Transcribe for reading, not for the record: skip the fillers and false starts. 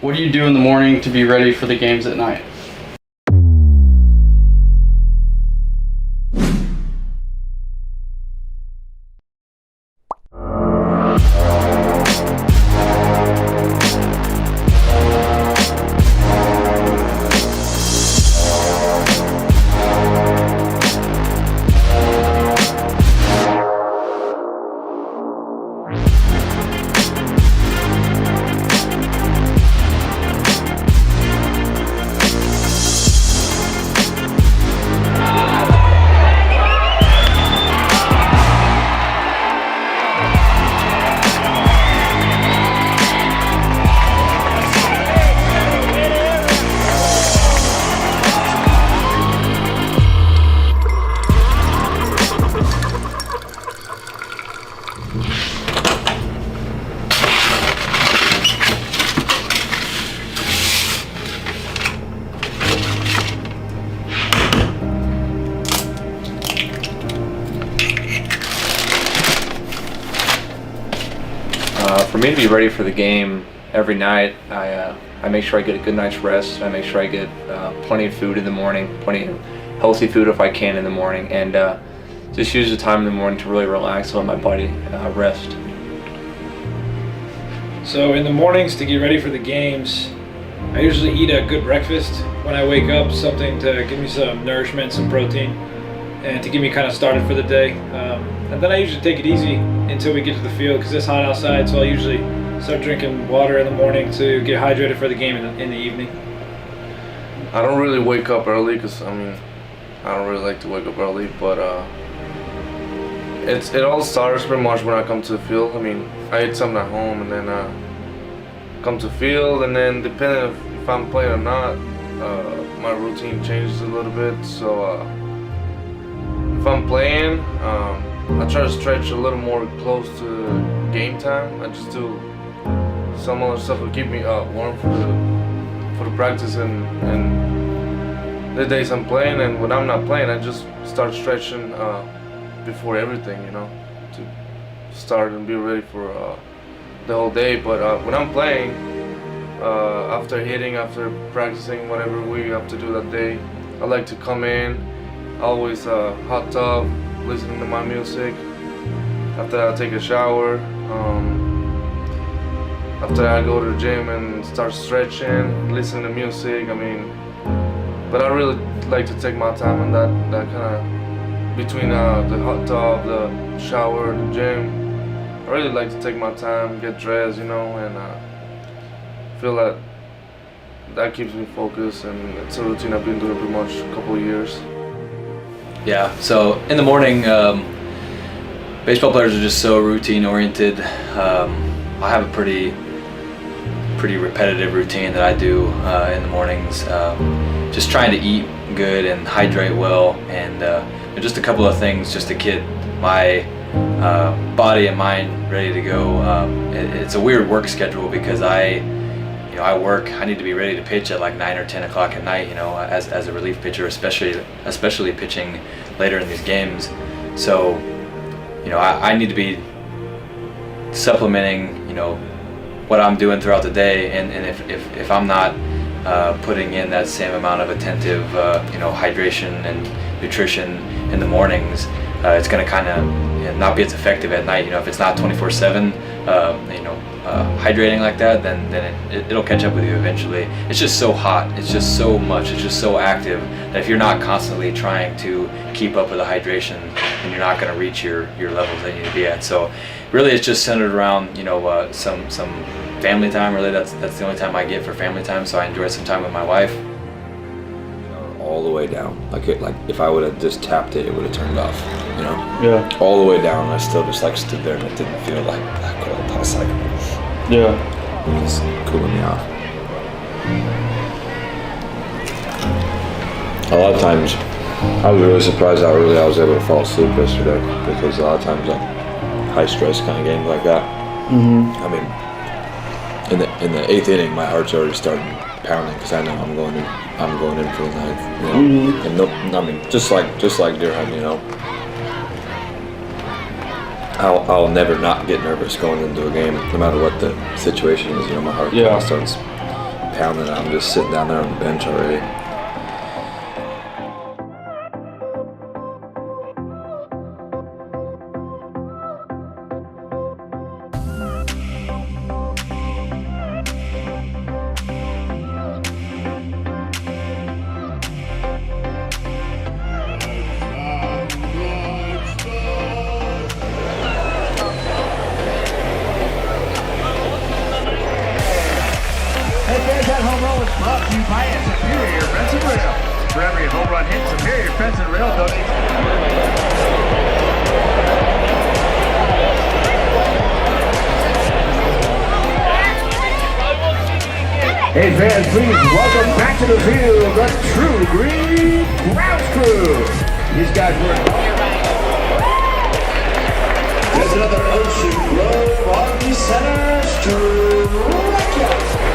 What do you do in the morning to be ready for the games at night? For me to be ready for the game every night, I make sure I get a good night's rest. I make sure I get plenty of food in the morning, plenty of healthy food if I can in the morning, and just use the time in the morning to really relax and let my body rest. So in the mornings to get ready for the games, I usually eat a good breakfast when I wake up, something to give me some nourishment, some protein, and to get me kind of started for the day. And then I usually take it easy until we get to the field because it's hot outside, so I'll usually start drinking water in the morning to get hydrated for the game in the evening. I don't really wake up early because, I don't really like to wake up early, but it all starts pretty much when I come to the field. I eat something at home and then come to the field, and then depending if I'm playing or not, my routine changes a little bit. So if I'm playing, I try to stretch a little more close to game time. I just do some other stuff to keep me warm for the practice and the days I'm playing. And when I'm not playing, I just start stretching before everything, to start and be ready for the whole day. But when I'm playing, after hitting, after practicing, whatever we have to do that day, I like to come in, always hot tub, listening to my music. After that, I take a shower. After that, I go to the gym and start stretching, listen to music. But I really like to take my time on that kind of between the hot tub, the shower, the gym. I really like to take my time, get dressed, and feel that keeps me focused, and it's a routine I've been doing pretty much a couple of years. Yeah, so in the morning, baseball players are just so routine oriented. I have a pretty repetitive routine that I do in the mornings. Just trying to eat good and hydrate well, and just a couple of things just to get my body and mind ready to go. It's a weird work schedule because I work. I need to be ready to pitch at like 9 or 10 o'clock at night. As a relief pitcher, especially pitching later in these games. So, I need to be supplementing, what I'm doing throughout the day, and if I'm not putting in that same amount of attentive, hydration and nutrition in the mornings, it's going to kind of not be as effective at night. If it's not 24/7, hydrating like that, then it'll catch up with you eventually. It's just so hot. It's just so much. It's just so active that if you're not constantly trying to keep up with the hydration, then you're not going to reach your levels that you need to be at. So really, it's just centered around some family time. Really, that's the only time I get for family time. So I enjoy some time with my wife. All the way down. Like if I would have just tapped it, it would have turned off. Yeah. All the way down. I still just stood there, and it didn't feel like that could have passed. Yeah. Just cooling me off. A lot of times, I was really surprised how early I was able to fall asleep yesterday, because a lot of times high stress kind of games like that. In the 8th inning, my heart's already starting pounding because I know I'm going in for the 9th. And just like deer hunting, I'll never not get nervous going into a game, no matter what the situation is. My heart kind of starts pounding it. I'm just sitting down there on the bench already. That home run was brought to you by Superior Fence and Rail. For every home run hit, Superior Fence and Rail donates. Hey fans, please welcome back to the field the True Green Grounds Crew. These guys work. There's another Ocean Grove on the center stretch.